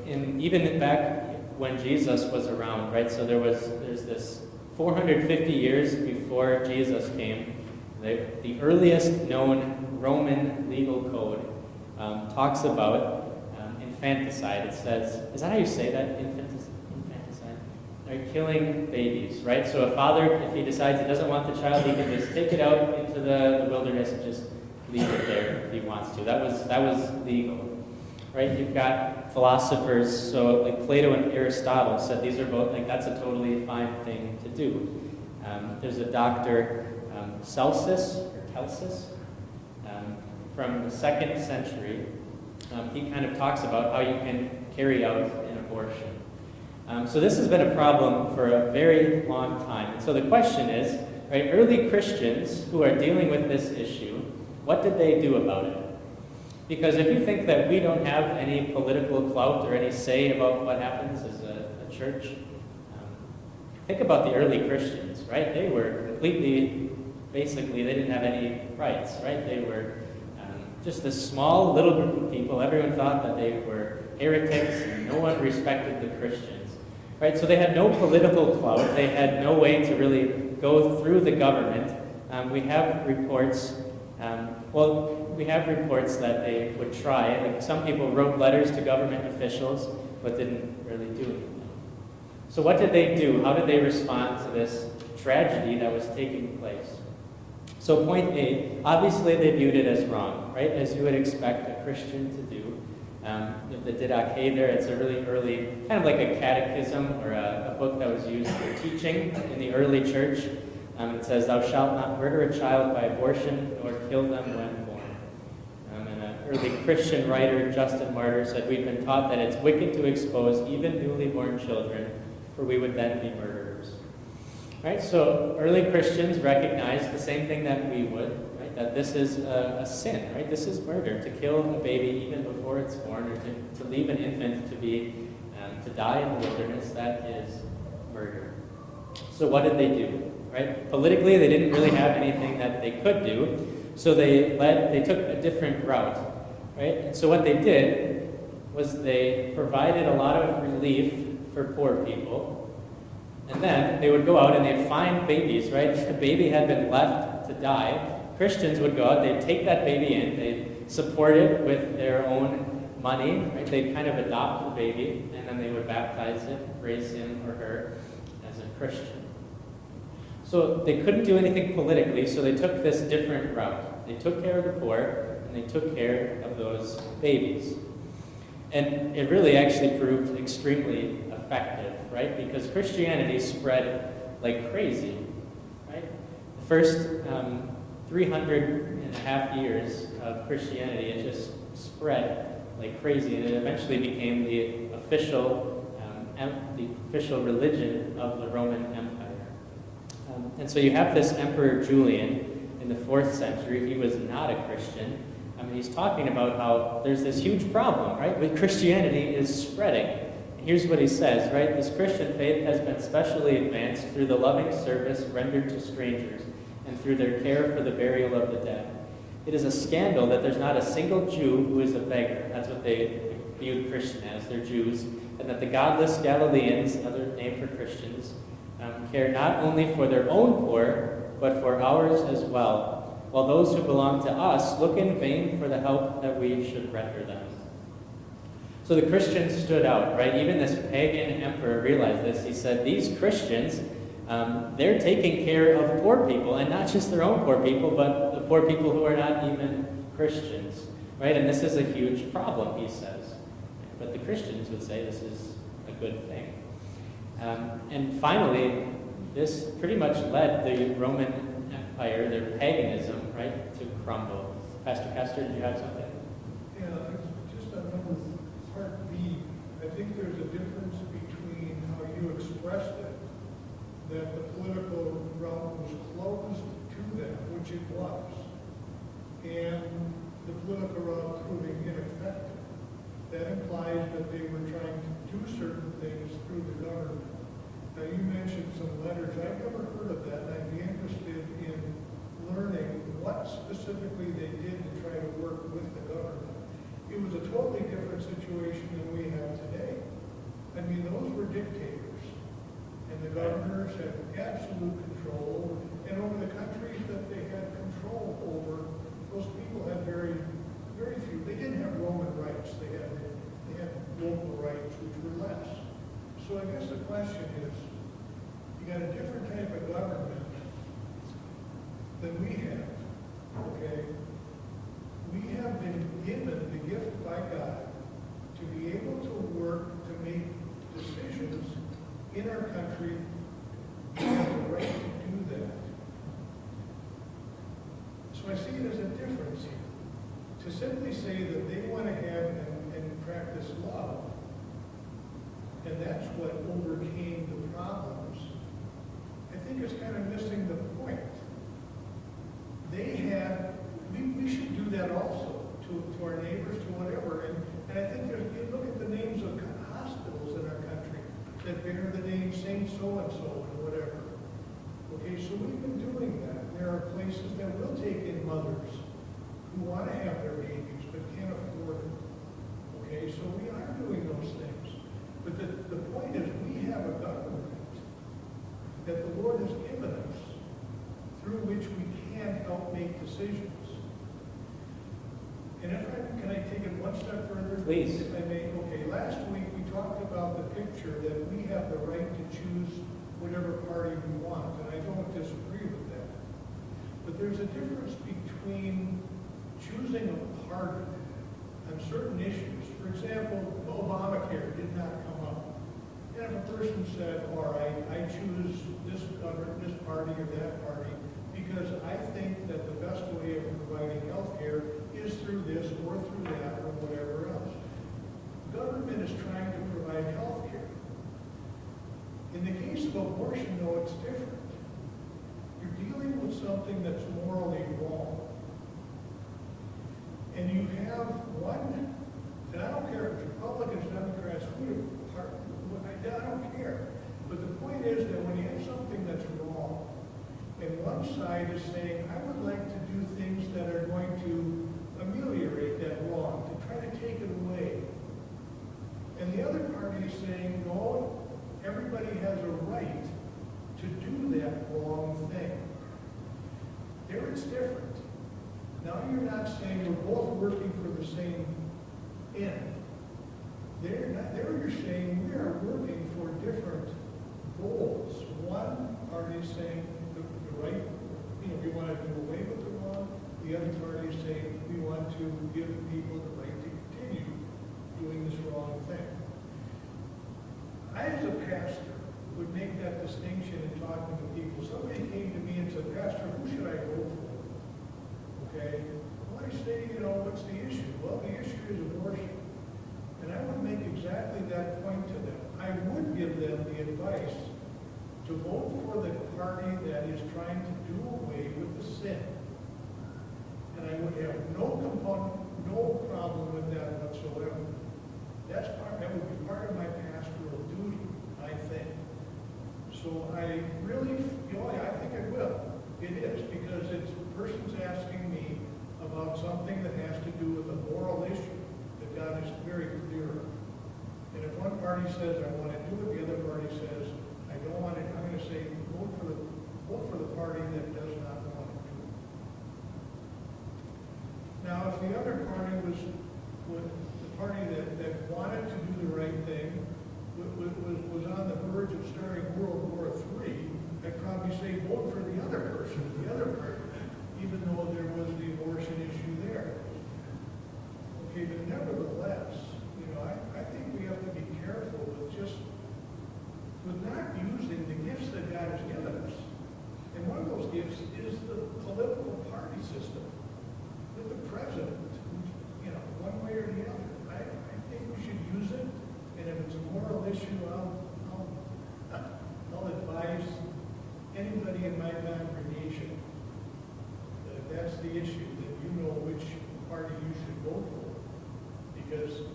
even back when Jesus was around, right? So there's this 450 years before Jesus came, the earliest known Roman legal code talks about infanticide. It says, is that how you say that? Infanticide? They're killing babies, right? So a father, if he decides he doesn't want the child, he can just take it out into the wilderness and just leave it there if he wants to. That was legal, right? You've got philosophers, so like Plato and Aristotle said these are both, like that's a totally fine thing to do. There's a doctor, Celsus, from the 2nd century. He kind of talks about how you can carry out an abortion. So this has been a problem for a very long time. And so the question is, right, early Christians who are dealing with this issue, what did they do about it? Because if you think that we don't have any political clout or any say about what happens as a church, think about the early Christians, right? They were completely, basically, they didn't have any rights, right? They were just this small little group of people. Everyone thought that they were heretics and no one respected the Christians. right? So they had no political clout. They had no way to really go through the government. We have reports, we have reports that they would try. Like some people wrote letters to government officials, but didn't really do anything. So what did they do? How did they respond to this tragedy that was taking place? So point A, obviously they viewed it as wrong, right? As you would expect a Christian to do. The Didache there, it's a really early, kind of like a catechism or a book that was used for teaching in the early church. It says, "Thou shalt not murder a child by abortion, nor kill them when born." And an early Christian writer, Justin Martyr, said, "We've been taught that it's wicked to expose even newly born children, for we would then be murderers." Right? So early Christians recognized the same thing that we would, right? That this is a sin, right? This is murder, to kill a baby even before it's born, or to leave an infant to die in the wilderness. That is murder. So what did they do? Right? Politically, they didn't really have anything that they could do, so they took a different route, right? And so what they did was they provided a lot of relief for poor people, and then they would go out and they'd find babies, right? If the baby had been left to die, Christians would go out, they'd take that baby in, they'd support it with their own money, right? They'd kind of adopt the baby, and then they would baptize it, raise him or her as a Christian. So they couldn't do anything politically, so they took this different route. They took care of the poor, and they took care of those babies. And it really actually proved extremely effective, right? Because Christianity spread like crazy, right? The first 300.5 years of Christianity, it just spread like crazy, and it eventually became the official religion of the Roman Empire. And so you have this Emperor Julian in the 4th century. He was not a Christian. He's talking about how there's this huge problem, right? But Christianity is spreading. And here's what he says, right? "This Christian faith has been specially advanced through the loving service rendered to strangers and through their care for the burial of the dead. It is a scandal that there's not a single Jew who is a beggar." That's what they viewed Christian as. They're Jews. And that the godless Galileans, another name for Christians, care not only for their own poor, but for ours as well, while those who belong to us look in vain for the help that we should render them. So the Christians stood out, right? Even this pagan emperor realized this. He said, these Christians, they're taking care of poor people, and not just their own poor people, but the poor people who are not even Christians, right? And this is a huge problem, he says. But the Christians would say this is a good thing. And finally, this pretty much led the Roman Empire, their paganism, right, to crumble. Pastor Kester, did you have something? Yeah, just on number part B, I think there's a difference between how you expressed it, that the political realm was closed to them, which it was, and the political realm proving ineffective. That implies that they were trying to do certain things through the government. Now, you mentioned some letters. I've never heard of that, and I'd be interested in learning what specifically they did to try to work with the government. It was a totally different situation than we have today. I mean, those were dictators, and the governors had absolute control, and over the countries that they had control over, those people had very, very few. They didn't have Roman rights. They had local rights, which were less. So I guess the question is, you got a different type of government than we have, okay? We have been given the gift by God to be able to work, to make decisions in our country. We have the right to do that. So I see it as a difference here. To simply say that they want to have and practice love, and that's what overcame the problems, I think it's kind of missing the point. We should do that also to our neighbors, to whatever. And I think you look at the names of hospitals in our country that bear the name Saint so-and-so and whatever. Okay, so we've been doing that. There are places that will take in mothers who want to have their babies but can't afford it. Okay, so we are doing those things. But the point is, we have a decisions. And can I take it one step further? Please. If I may, okay, last week we talked about the picture that we have the right to choose whatever party we want, and I don't disagree with that. But there's a difference between choosing a party on certain issues. For example, Obamacare did not come up. And if a person said, all right, I choose this party or that party because I think that the best way of providing health care is through this or through that or whatever else. Government is trying to provide health care. In the case of abortion, though, it's different. You're dealing with something that's morally wrong. And you have one, and I don't care if it's Republicans, Democrats, I don't care. But the point is that when you have something that's wrong, and one side is saying, I would like to do things that are going to ameliorate that wrong, to try to take it away. And the other party is saying, no, everybody has a right to do that wrong thing. There it's different. Now you're not saying we're both working for the same end. There you're saying we are working for different goals. One party is saying the right, we want to do away with the wrong. The other party is saying we want to give people the right to continue doing this wrong thing. I, as a pastor, would make that distinction in talking to people. Somebody came to me and said, Pastor, who should I vote for? Okay? Well, I say, what's the issue? Well, the issue is abortion. And I would make exactly that point to them. I would give them the advice to vote for the party that is trying to do away with the sin. And I would have no problem with that whatsoever. That would be part of my pastoral duty, I think. So I really, I think I will. It is, because it's a person's asking me about something that has to do with a moral issue that God is very clear on. And if one party says, I want to do it, the other party says, I don't want it, I'm going to say, vote for the party that does not want to do it. Now, if the other party was the party that wanted to do the right thing, was on the verge of starting World War III, I'd probably say vote for the other person, the other party, even though there was the abortion issue there. Okay, but nevertheless, I think we have to be careful with not using the gifts that God has given us. And one of those gifts is the political party system with the president, one way or the other. I think we should use it, and if it's a moral issue, I'll advise anybody in my congregation that if that's the issue, then you know which party you should vote for. Because,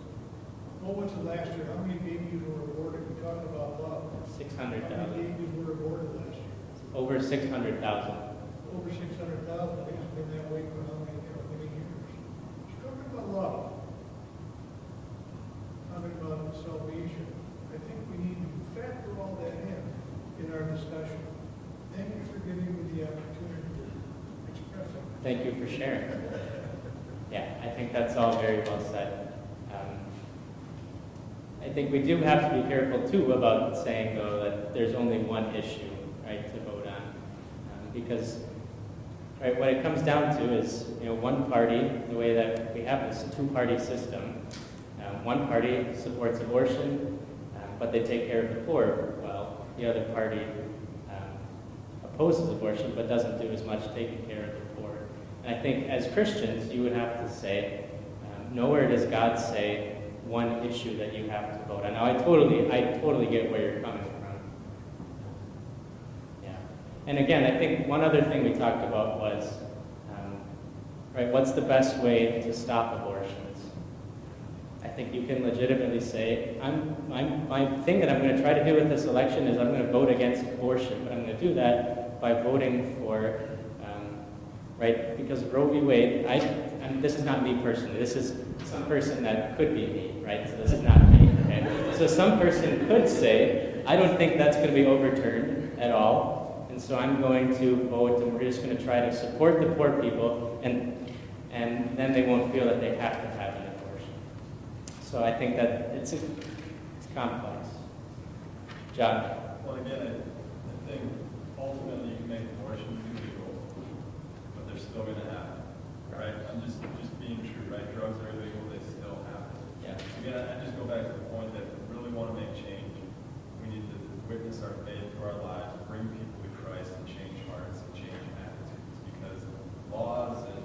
what's the last year? How many babies were aborted? We talked about love. 600,000. How many babies were aborted last year? Over 600,000. Over 600,000. I think it's been that way for how many years? She's talking about love. Talking about salvation. I think we need to factor all that in our discussion. Thank you for giving me the opportunity to express it. Thank you for sharing. Yeah, I think that's all very well said. I think we do have to be careful, too, about saying, though, that there's only one issue, right, to vote on. Because, right, what it comes down to is, one party, the way that we have this two-party system, one party supports abortion, but they take care of the poor. Well, the other party opposes abortion, but doesn't do as much taking care of the poor. And I think as Christians, you would have to say, nowhere does God say one issue that you have to vote on. Now, I totally get where you're coming from. Yeah. And again, I think one other thing we talked about was, right, what's the best way to stop abortions? I think you can legitimately say, my thing that I'm going to try to do with this election is I'm going to vote against abortion, but I'm going to do that by voting for, right, because Roe v. Wade, and this is not me personally, this is some person that could be me, right, so this is not me, okay? So some person could say, I don't think that's going to be overturned at all, and And so I'm going to vote, and we're just going to try to support the poor people, and then they won't feel that they have to have an abortion. So I think that it's complex. John? Well, again, I think ultimately you can make abortion illegal, but they're still going to happen, right? I'm just being true, right? Drugs are illegal, they still happen. Yeah. Again, I just go back to the point that if we really want to make change, we need to witness our faith through our lives, bring people to Christ, and change hearts and change attitudes. Because laws and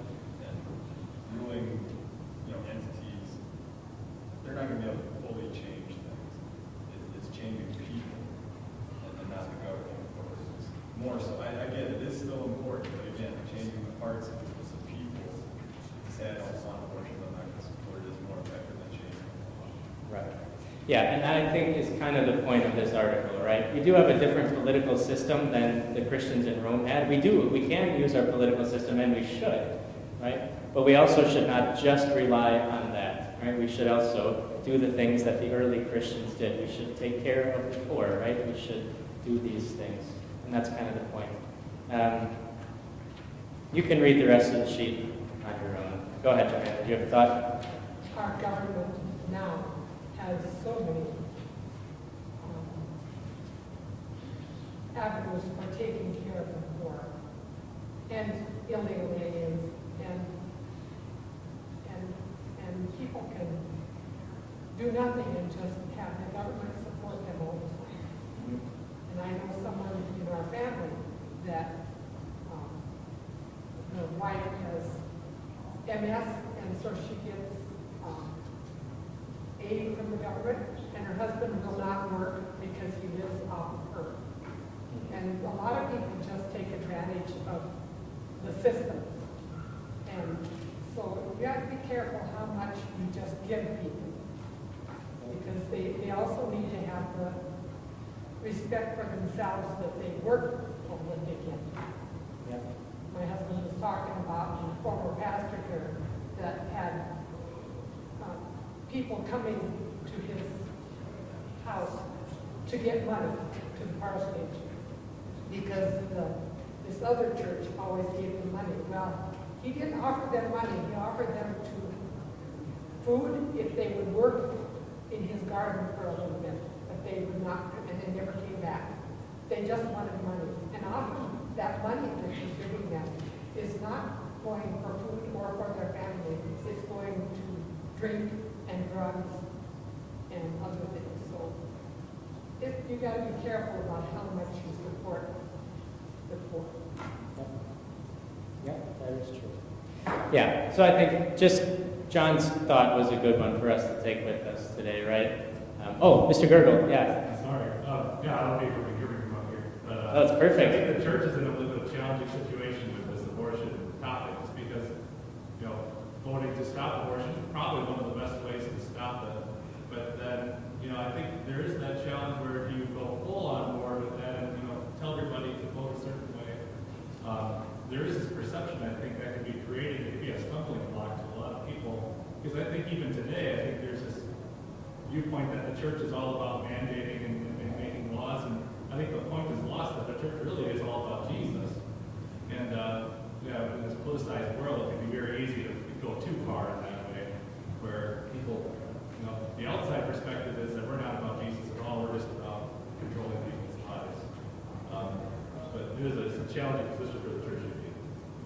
ruling, entities, they're not going to be able to fully change things. It's changing people, and not the government, of course. It's more so. I get it. It is still important, but again, changing the hearts of people. To say I don't want abortion, I'm not going to support it, is more effective than changing the law. Right. Yeah, and that I think is kind of the point of this article, right? We do have a different political system than the Christians in Rome had. We can use our political system, and we should, right? But we also should not just rely on that, right? We should also do the things that the early Christians did. We should take care of the poor, right? We should do these things, and that's kind of the point. You can read the rest of the sheet on your own. Go ahead, Joanna. Do you have a thought? Our government now has so many avenues for taking care of the poor and illegal aliens and people can do nothing and just have the government support them all the time. And I know someone in our family that the wife has MS, and so she gets aid from the government, and her husband will not work because he lives off of her. And a lot of people just take advantage of the system. And so you have to be careful how much you just give people, because they also need to have the respect for themselves that they work for what they get. Yeah. My husband was talking about a former pastor here that had people coming to his house to get money to the parsonage because this other church always gave them money. Well, he didn't offer them money. He offered them food if they would work in his garden for a little bit, but they would not, and they never came back. They just wanted money. And often that money that he's giving them is not going for food or for their family. It's going to drink and drugs and other things. So you got to be careful about how much you support the poor. Yeah, that is true. Yeah, so I think just John's thought was a good one for us to take with us today, right? Mr. Gergel, yeah. Sorry. Yeah, I don't think we're hearing him up here. But, That's perfect. I think the church is in a little bit of a challenging situation with this abortion topic, just because, voting to stop abortion is probably one of the best ways to stop it. But then, I think there is that challenge where if you go full on board with that and, tell everybody to vote a certain way, there is this perception, I think, that could be created. It could be a stumbling block to a lot of people. Because I think even today, I think there's this viewpoint that the church is all about mandating and making laws. And I think the point is lost that the church really is all about Jesus. And, in this politicized world, it can be very easy to go too far in that way, where people, the outside perspective is that we're not about Jesus at all, we're just about controlling people's lives. But it is a challenging position for the church to be.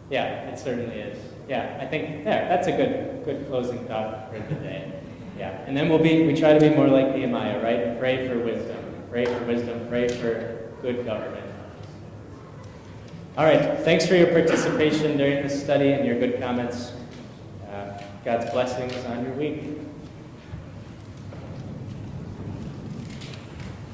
Yeah, it certainly is. Yeah, I think that's a good closing thought for today. Yeah, and then we try to be more like Nehemiah, right? Pray for wisdom, pray for good government. All right, thanks for your participation during this study and your good comments. God's blessings on your week.